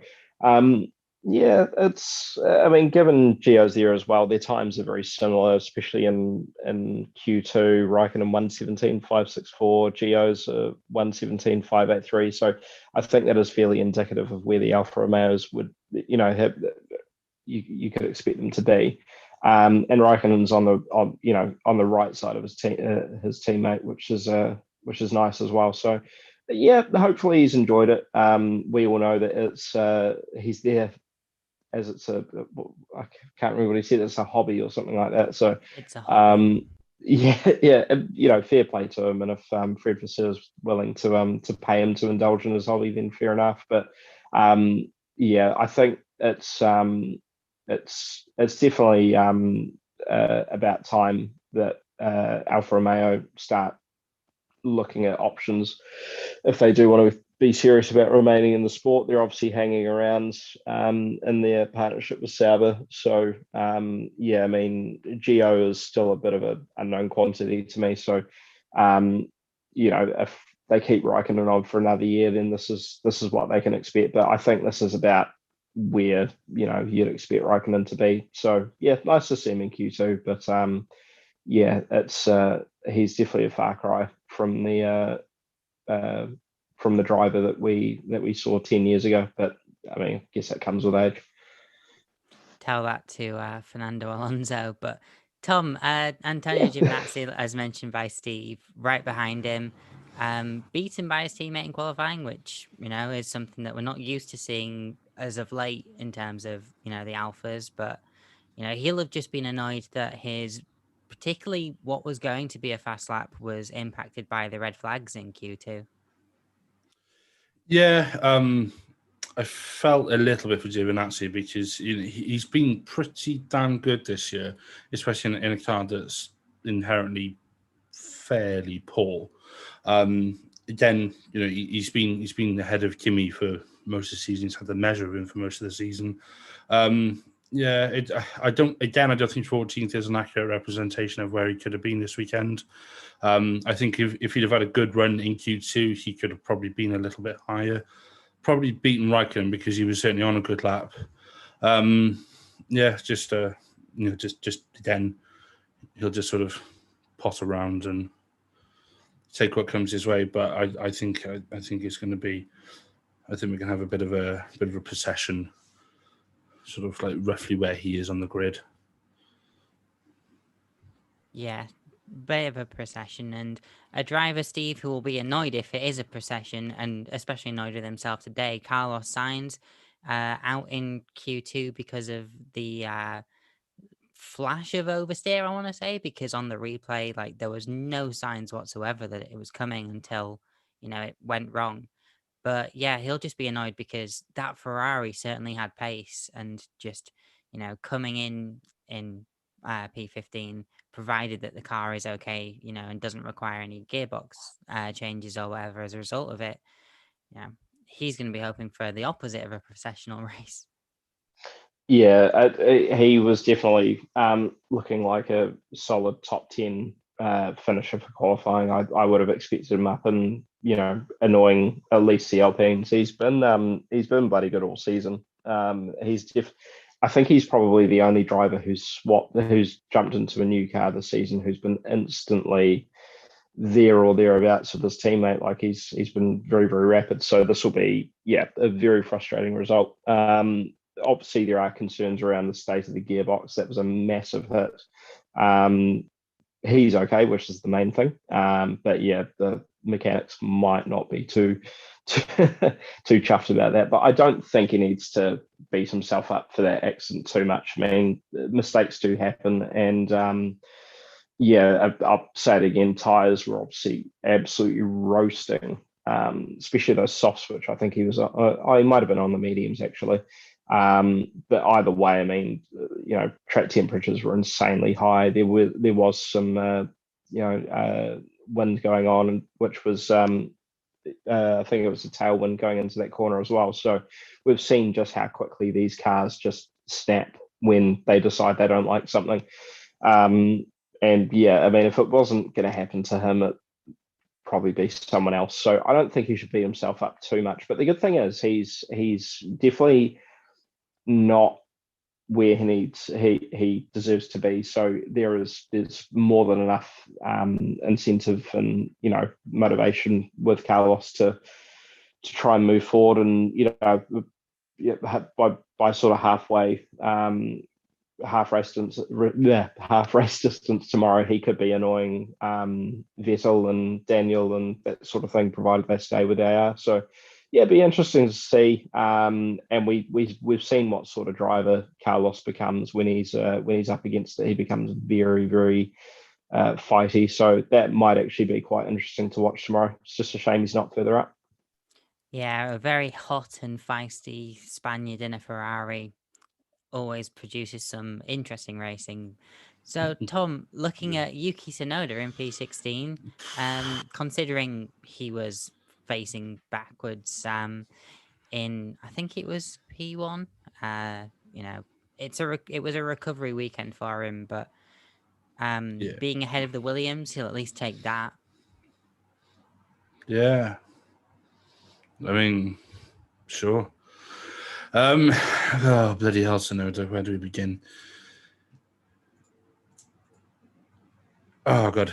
yeah, it's I mean, given Gio's there as well, their times are very similar, especially in Q2. Raikkonen 1:17.564, Gio's 1:17.583. So I think that is fairly indicative of where the Alfa Romeos would have you could expect them to be. And Raikkonen's on the right side of his teammate, which is nice as well. So yeah, hopefully he's enjoyed it. We all know that he's there as I can't remember what he said. It's a hobby or something like that. So it's a hobby. Yeah, fair play to him. And if Fred Vasseur is willing to pay him to indulge in his hobby, then fair enough. But yeah, I think it's definitely about time that Alfa Romeo start looking at options if they do want to be serious about remaining in the sport. They're obviously hanging around in their partnership with Sauber. So yeah, I mean, Gio is still a bit of an unknown quantity to me. So if they keep Raikkonen on for another year, then this is what they can expect. But I think this is about where you'd expect Raikkonen to be. So yeah, nice to see him in Q2. But yeah, it's he's definitely a far cry from the driver that we saw 10 years ago. But I mean, I guess that comes with age. Tell that to Fernando Alonso. But Tom, Antonio Giovinazzi, as mentioned by Steve, right behind him, beaten by his teammate in qualifying, which is something that we're not used to seeing as of late in terms of the Alphas. But he'll have just been annoyed that his particularly what was going to be a fast lap was impacted by the red flags in Q2. Yeah, I felt a little bit for Giovinazzi because he's been pretty damn good this year, especially in a car that's inherently fairly poor. Again, he's been ahead of Kimi for most of the season. He's had the measure of him for most of the season. I don't think 14th is an accurate representation of where he could have been this weekend. I think if he'd have had a good run in Q2, he could have probably been a little bit higher. Probably beaten Raikkonen because he was certainly on a good lap. Just then he'll just sort of pot around and take what comes his way. But I think it's going to be. I think we can have a bit of a procession, sort of like roughly where he is on the grid. Yeah, bit of a procession, and a driver, Steve, who will be annoyed if it is a procession, and especially annoyed with himself today. Carlos Sainz, out in Q2 because of the flash of oversteer, I want to say, because on the replay, like, there was no signs whatsoever that it was coming until, it went wrong. But yeah, he'll just be annoyed because that Ferrari certainly had pace, and just, coming in P15, provided that the car is okay, and doesn't require any gearbox changes or whatever as a result of it, he's going to be hoping for the opposite of a professional race. Yeah, he was definitely looking like a solid top 10 finisher for qualifying. I would have expected him up and annoying at least the Alpines. He's been bloody good all season. I think he's probably the only driver who's jumped into a new car this season who's been instantly there or thereabouts with his teammate. Like he's been very, very rapid. So this will be a very frustrating result. Obviously, there are concerns around the state of the gearbox. That was a massive hit. He's okay, which is the main thing. But yeah, the mechanics might not be too chuffed about that. But I don't think he needs to beat himself up for that accident too much. I mean, mistakes do happen, and I'll say it again. Tires were obviously absolutely roasting, especially those softs, which I think he was. He might have been on the mediums actually. But either way, I mean, track temperatures were insanely high. There was some, wind going on, which was, I think it was a tailwind going into that corner as well. So we've seen just how quickly these cars just snap when they decide they don't like something. And yeah, I mean, if it wasn't going to happen to him, it probably be someone else. So I don't think he should beat himself up too much. But the good thing is he's definitely not where he deserves to be. So there's more than enough incentive and motivation with Carlos to try and move forward. And by sort of half race distance tomorrow, he could be annoying Vettel and Daniel and that sort of thing, provided they stay where they are. So yeah, it'd be interesting to see. And we've seen what sort of driver Carlos becomes when he's up against it. He becomes very, very fighty. So that might actually be quite interesting to watch tomorrow. It's just a shame he's not further up. Yeah, a very hot and feisty Spaniard in a Ferrari always produces some interesting racing. So, Tom, looking at Yuki Tsunoda in P16, considering he was facing backwards in, I think it was P1, it was a recovery weekend for him, but being ahead of the Williams, he'll at least take that. Yeah. I mean, sure. Oh, bloody hell, Tsunoda, where do we begin? Oh, God.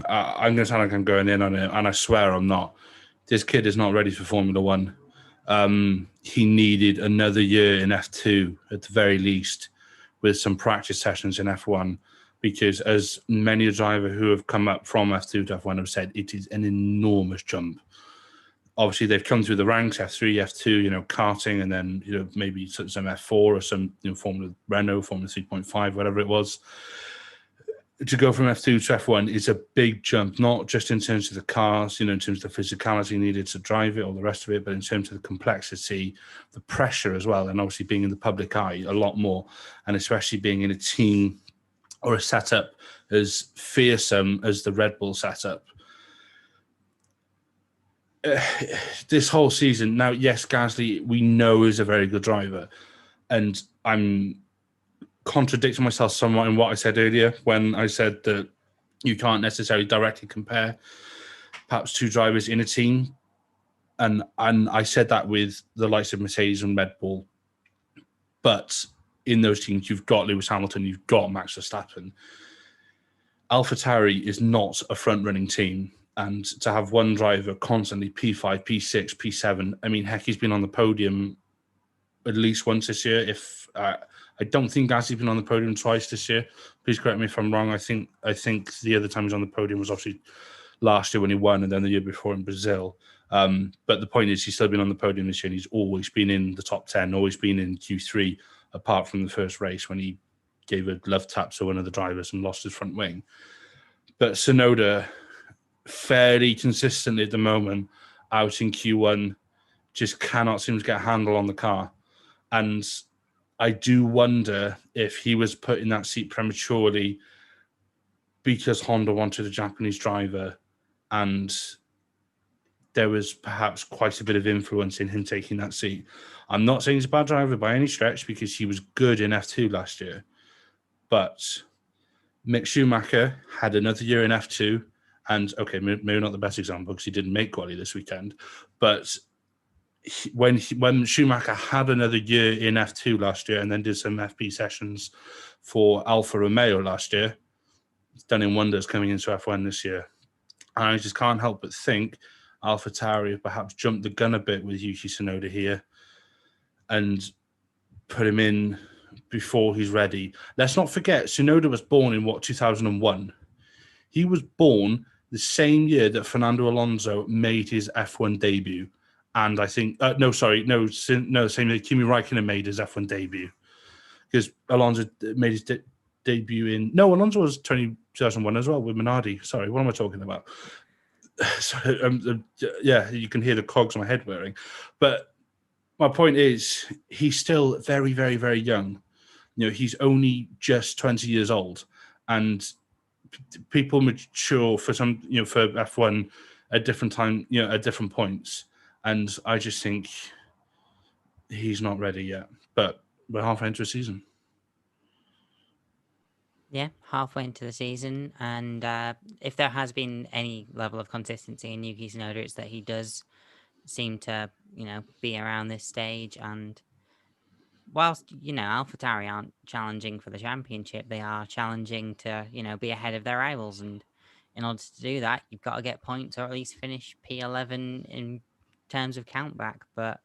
I'm going to sound like I'm going in on it, and I swear I'm not. This kid is not ready for Formula One. He needed another year in F2 at the very least, with some practice sessions in F1, because as many a driver who have come up from F2 to F1 have said, it is an enormous jump. Obviously, they've come through the ranks, F3, F2, karting, and then, maybe some F4 or some, Formula Renault, Formula 3.5, whatever it was. To go from F2 to F1 is a big jump, not just in terms of the cars, in terms of the physicality needed to drive it, all the rest of it, but in terms of the complexity, the pressure as well, and obviously being in the public eye a lot more, and especially being in a team or a setup as fearsome as the Red Bull setup. this whole season now, yes, Gasly we know is a very good driver, and I'm contradicting myself somewhat in what I said earlier when I said that you can't necessarily directly compare perhaps two drivers in a team, and I said that with the likes of Mercedes and Red Bull, but in those teams you've got Lewis Hamilton, you've got Max Verstappen. AlphaTauri is not a front-running team. And to have one driver constantly P5, P6, P7, I mean, heck, he's been on the podium at least once this year. If I don't think Gasly's been on the podium twice this year. Please correct me if I'm wrong. I think the other time he was on the podium was obviously last year when he won, and then the year before in Brazil. But the point is, he's still been on the podium this year, and he's always been in the top 10, always been in Q3, apart from the first race when he gave a love tap to one of the drivers and lost his front wing. But Tsunoda, fairly consistently at the moment, out in Q1, just cannot seem to get a handle on the car. And I do wonder if he was put in that seat prematurely because Honda wanted a Japanese driver, and there was perhaps quite a bit of influence in him taking that seat. I'm not saying he's a bad driver by any stretch, because he was good in F2 last year. But Mick Schumacher had another year in F2, and okay, maybe not the best example because he didn't make quali this weekend, but when Schumacher had another year in F2 last year and then did some FP sessions for Alfa Romeo last year, it's done him wonders coming into F1 this year. And I just can't help but think AlphaTauri have perhaps jumped the gun a bit with Yuki Tsunoda here and put him in before he's ready. Let's not forget, Tsunoda was born in 2001. He was born the same year that Fernando Alonso made his F1 debut. And I think, same year Kimi Räikkönen made his F1 debut. Because Alonso made his debut Alonso was 2001 as well with Minardi. Sorry, what am I talking about? Yeah, you can hear the cogs in my head whirring. But my point is, he's still very, very, very young. He's only just 20 years old. And people mature for some, for F1 at different time, at different points. And I just think he's not ready yet. But we're halfway into the season. Yeah, halfway into the season. And if there has been any level of consistency in Yuki Tsunoda, it's that he does seem to, be around this stage. And whilst, AlphaTauri aren't challenging for the championship, they are challenging to, be ahead of their rivals. And in order to do that, you've got to get points or at least finish P11 in terms of countback. But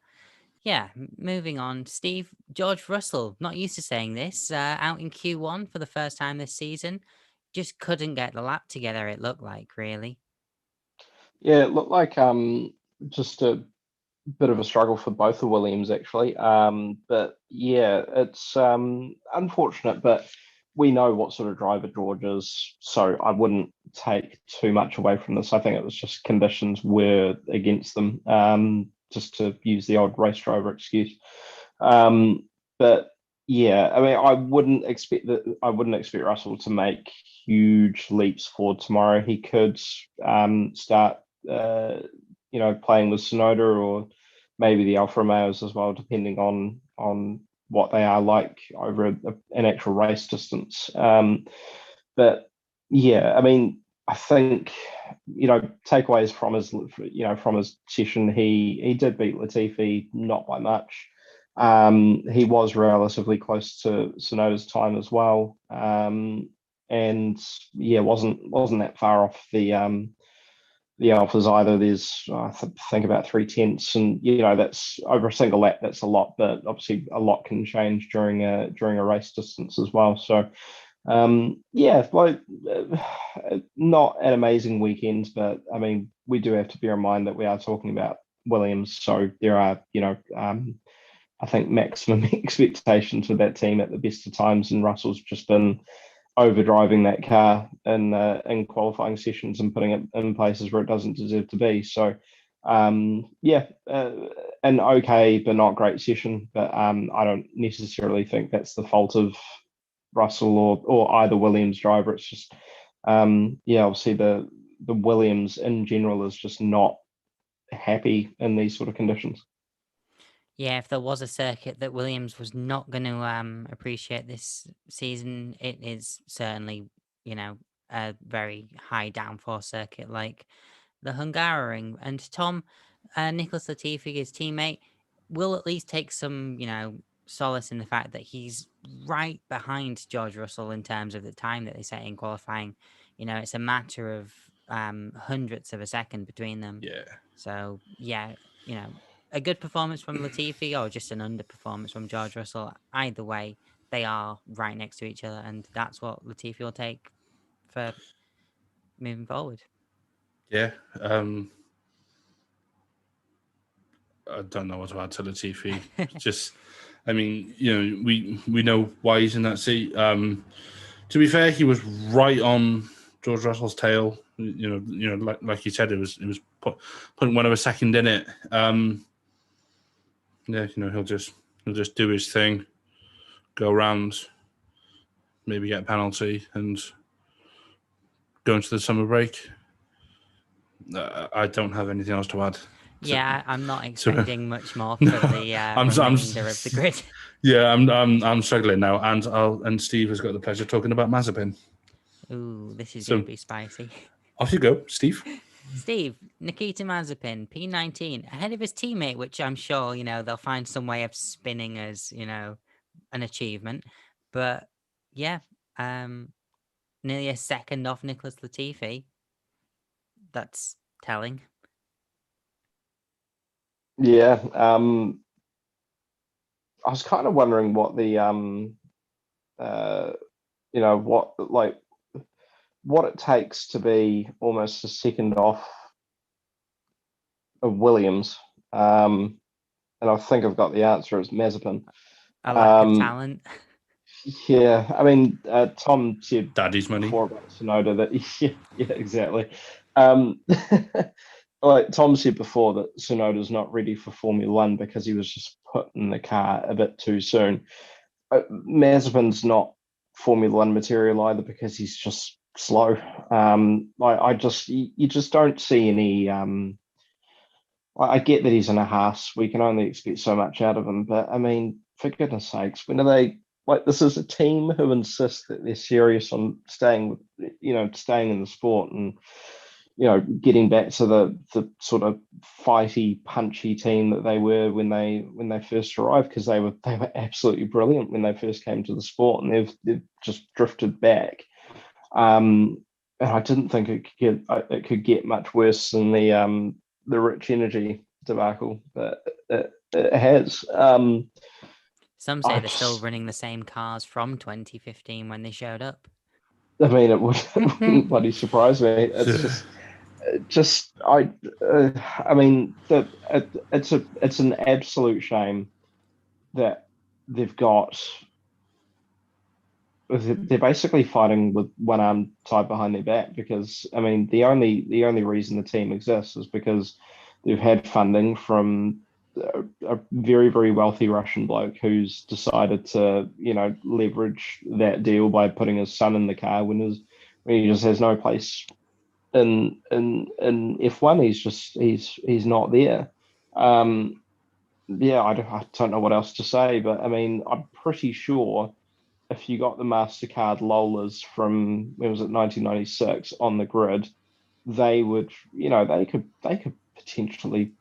yeah, moving on. Steve, George Russell, not used to saying this, out in Q1 for the first time this season, just couldn't get the lap together, it looked like, really. Yeah, it looked like just a bit of a struggle for both the Williams, actually. But yeah, it's unfortunate, but we know what sort of driver George is, so I wouldn't take too much away from this. I think it was just conditions were against them, just to use the old race driver excuse. But yeah, I mean, I wouldn't expect Russell to make huge leaps forward tomorrow. He could start, playing with Tsunoda or maybe the Alfa Romeos as well, depending on what they are like over an actual race distance. But yeah, I mean, I think, takeaways from his session, he did beat Latifi, not by much. He was relatively close to Tsunoda's time as well. And yeah, wasn't that far off the Alphas either. There's I think about 3/10, and that's over a single lap. That's a lot, but obviously a lot can change during a race distance as well. So not an amazing weekend, but I mean, we do have to bear in mind that we are talking about Williams, so there are I think maximum expectations for that team at the best of times, and Russell's just been overdriving that car in qualifying sessions and putting it in places where it doesn't deserve to be. So an okay but not great session, but I don't necessarily think that's the fault of Russell or either Williams driver. It's just obviously the Williams in general is just not happy in these sort of conditions. Yeah, if there was a circuit that Williams was not going to appreciate this season, it is certainly, a very high downforce circuit like the Hungaroring. And Tom, Nicholas Latifi, his teammate, will at least take some, solace in the fact that he's right behind George Russell in terms of the time that they set in qualifying. It's a matter of hundredths of a second between them. Yeah. So, yeah, a good performance from Latifi or just an underperformance from George Russell. Either way, they are right next to each other, and that's what Latifi will take for moving forward. Yeah. I don't know what to add to Latifi. Just, I mean, we know why he's in that seat. To be fair, he was right on George Russell's tail. Like you said, it was putting one of a second in it. Yeah, he'll just do his thing, go around, maybe get a penalty, and go into the summer break. I don't have anything else to add. Yeah, I'm not expecting much more for the remainder of the grid. Yeah, I'm struggling now, and Steve has got the pleasure of talking about Mazepin. Ooh, this is going to be spicy. Off you go, Steve. Steve, Nikita Mazepin, P19, ahead of his teammate, which I'm sure, they'll find some way of spinning as, an achievement. But yeah, nearly a second off Nicholas Latifi. That's telling. Yeah, I was kind of wondering what the what it takes to be almost a second off of Williams. And I think I've got the answer. It's Mazepin. A lack of talent. Yeah, I mean, Tom said Daddy's money before about Tsunoda that yeah, exactly. Like Tom said before that Tsunoda's not ready for Formula One because he was just put in the car a bit too soon. Mazepin's not Formula One material either because he's just slow. You just don't see any. I get that he's in a Haas. We can only expect so much out of him, but I mean, for goodness sakes, when are they like? This is a team who insist that they're serious on staying in the sport and getting back to the sort of fighty, punchy team that they were when they first arrived, because they were absolutely brilliant when they first came to the sport, and they've just drifted back. And I didn't think it could get much worse than the Rich Energy debacle, but it has. Some say they're still running the same cars from 2015 when they showed up. I mean, it wouldn't bloody surprise me. It's I mean, it's an absolute shame that they're basically fighting with one arm tied behind their back, because I mean the only reason the team exists is because they've had funding from a very, very wealthy Russian bloke who's decided to leverage that deal by putting his son in the car when he just has no place in F1. He's not there. Yeah, I don't know what else to say, but I mean, I'm pretty sure if you got the MasterCard Lolas from, when was it, 1996 on the grid, they would, they could potentially,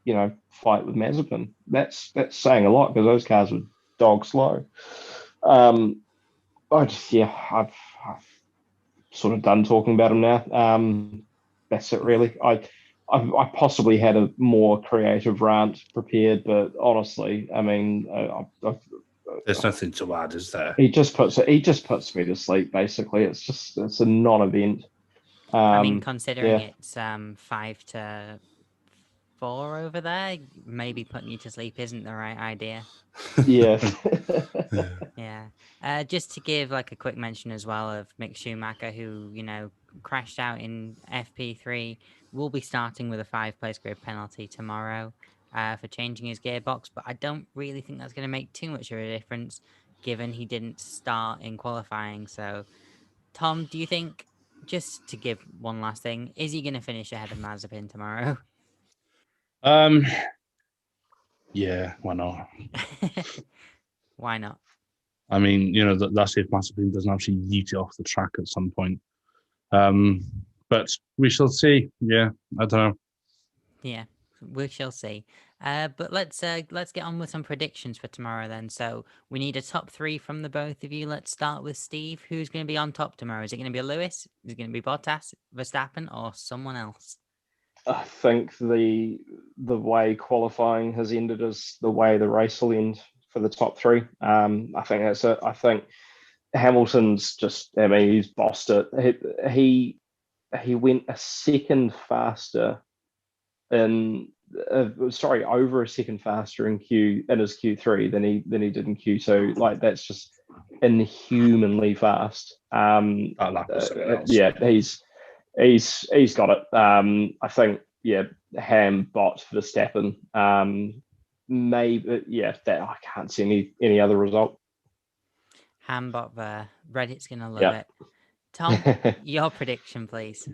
fight with Mazepin. That's saying a lot because those cars were dog slow. I've sort of done talking about them now. That's it, really. I possibly had a more creative rant prepared, but honestly, I mean, there's nothing to add, is there? He just puts me to sleep. Basically, it's a non-event. I mean, considering it's 5-4 over there, maybe putting you to sleep isn't the right idea. Yeah. Yeah. Just to give like a quick mention as well of Mick Schumacher, who crashed out in FP3, will be starting with a 5-place grid penalty tomorrow for changing his gearbox, but I don't really think that's going to make too much of a difference given he didn't start in qualifying. So, Tom, do you think, just to give one last thing, is he going to finish ahead of Mazepin tomorrow? Yeah, why not? Why not? I mean, that's if Mazepin doesn't actually yeet it off the track at some point. But we shall see. Yeah, I don't know. Yeah, we shall see. But let's get on with some predictions for tomorrow then. So we need a top 3 from the both of you. Let's start with Steve. Who's going to be on top tomorrow? Is it going to be Lewis? Is it going to be Bottas, Verstappen, or someone else? I think the way qualifying has ended is the way the race will end for the top 3. I think that's it. I think Hamilton's just, I mean, he's bossed it. He went a second faster over a second faster in his Q3 than he did in Q2. Like, that's just inhumanly fast. That lap was something else. Yeah, he's got it. I think, yeah, Ham, Bot, Verstappen. Maybe, yeah, that I can't see any other result. Hambot there. Reddit's going to love it. Tom, your prediction, please.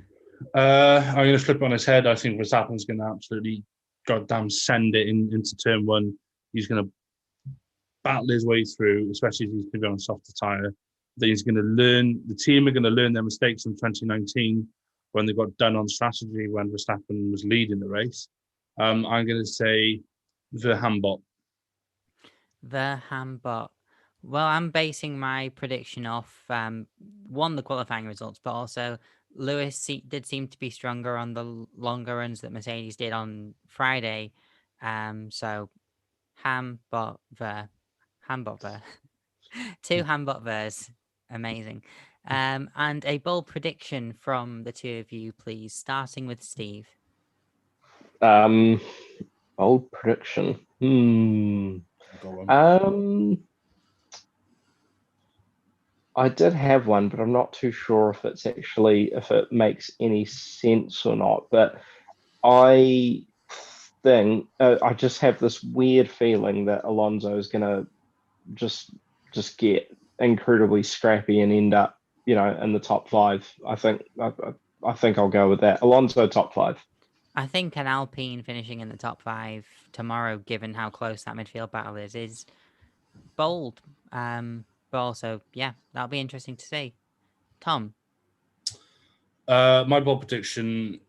I'm going to flip on his head. I think Verstappen's going to absolutely goddamn send it into turn 1. He's going to battle his way through, especially if he's going to be on a softer tyre. Then he's going to learn. The team are going to learn their mistakes from 2019 when they got done on strategy when Verstappen was leading the race. I'm going to say the Hambot. The Hambot. Well, I'm basing my prediction off one, the qualifying results, but also Lewis did seem to be stronger on the longer runs that Mercedes did on Friday. So Hambot there. 2 Hambot there's amazing. And a bold prediction from the 2 of you, please, starting with Steve. Bold prediction. I did have one, but I'm not too sure if it makes any sense or not. But I think I just have this weird feeling that Alonso is going to just get incredibly scrappy and end up, in the top 5. I think I'll go with that. Alonso top 5. I think an Alpine finishing in the top 5 tomorrow, given how close that midfield battle is bold. But also, yeah, that'll be interesting to see. Tom? My bold prediction,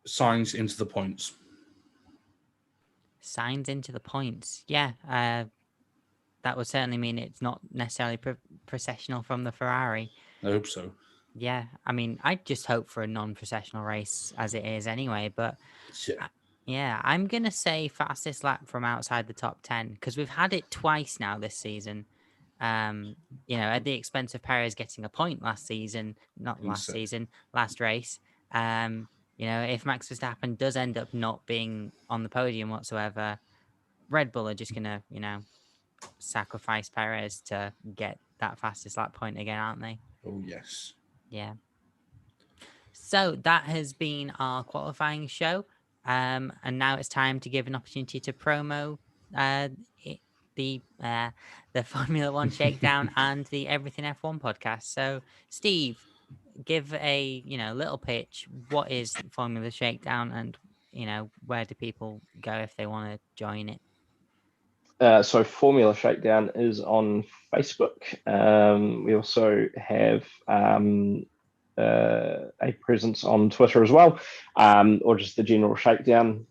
signs into the points. Signs into the points. Yeah, that would certainly mean it's not necessarily processional from the Ferrari. I hope so. Yeah, I mean, I just hope for a non-processional race as it is anyway, but yeah, I'm going to say fastest lap from outside the top 10, because we've had it twice now this season. At the expense of Perez getting a point last race. If Max Verstappen does end up not being on the podium whatsoever, Red Bull are just going to, sacrifice Perez to get that fastest lap point again, aren't they? Oh, yes. Yeah. So that has been our qualifying show. And now it's time to give an opportunity to promo the Formula One Shakedown and the Everything F1 podcast. So, Steve, give a little pitch. What is Formula Shakedown, and where do people go if they want to join it? So Formula Shakedown is on Facebook. We also have a presence on Twitter as well, or just the general Shakedown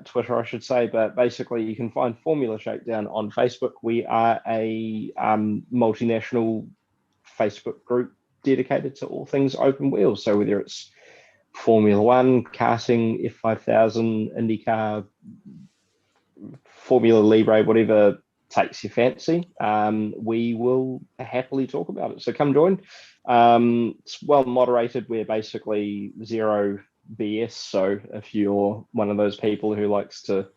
Twitter, I should say. But basically, you can find Formula Shakedown on Facebook. We are a multinational Facebook group dedicated to all things open wheels. So whether it's Formula One, karting, F5000, IndyCar, Formula Libre, whatever takes your fancy, we will happily talk about it. So come join. It's well moderated. We're basically zero BS. So if you're one of those people who likes to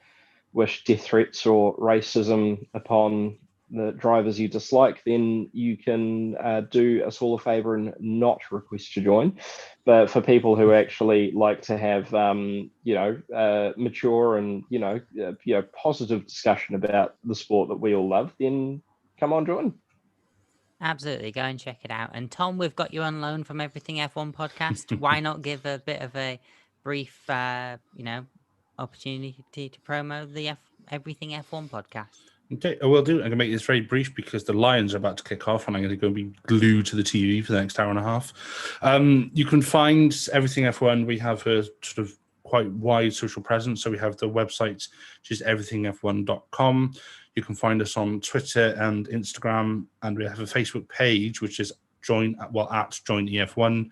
wish death threats or racism upon the drivers you dislike, then you can do us all a favor and not request to join. But for people who actually like to have, mature and positive discussion about the sport that we all love, then come on, join. Absolutely, go and check it out. And Tom, we've got you on loan from Everything F1 podcast. Why not give a bit of a brief, opportunity to promo the Everything F1 podcast. Okay, I will do. I'm going to make this very brief because the Lions are about to kick off and I'm going to go and be glued to the TV for the next hour and a half. You can find Everything F1. We have a sort of quite wide social presence. So we have the website, which is everythingf1.com. You can find us on Twitter and Instagram. And we have a Facebook page, which is at Join EF1.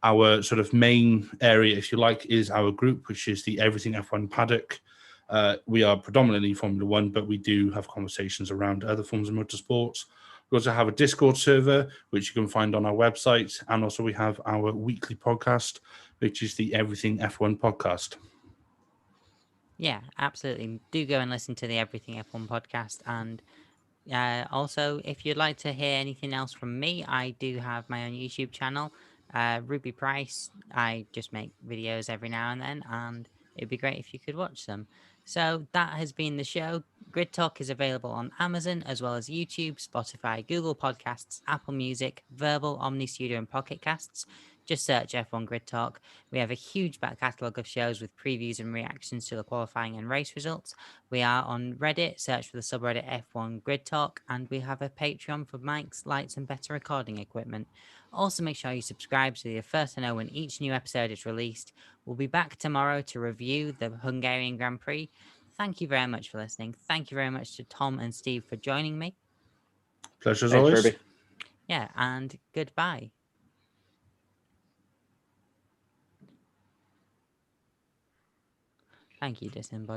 Our sort of main area, if you like, is our group, which is the Everything F1 Paddock. We are predominantly Formula One, but we do have conversations around other forms of motorsports. We also have a Discord server, which you can find on our website. And also we have our weekly podcast, which is the Everything F1 podcast. Yeah, absolutely. Do go and listen to the Everything F1 podcast. And also, if you'd like to hear anything else from me, I do have my own YouTube channel, Ruby Price. I just make videos every now and then, and it'd be great if you could watch them. So that has been the show. Grid Talk is available on Amazon as well as YouTube, Spotify, Google Podcasts, Apple Music, Verbal, Omni Studio, and Pocket Casts. Just search F1 Grid Talk. We have a huge back catalogue of shows with previews and reactions to the qualifying and race results. We are on Reddit, search for the subreddit F1 Grid Talk, and we have a Patreon for mics, lights, and better recording equipment. Also, make sure you subscribe so you're first to know when each new episode is released. We'll be back tomorrow to review the Hungarian Grand Prix. Thank you very much for listening. Thank you very much to Tom and Steve for joining me. Pleasure as Thanks, always. Ruby. Yeah, and goodbye. Thank you, disembodied.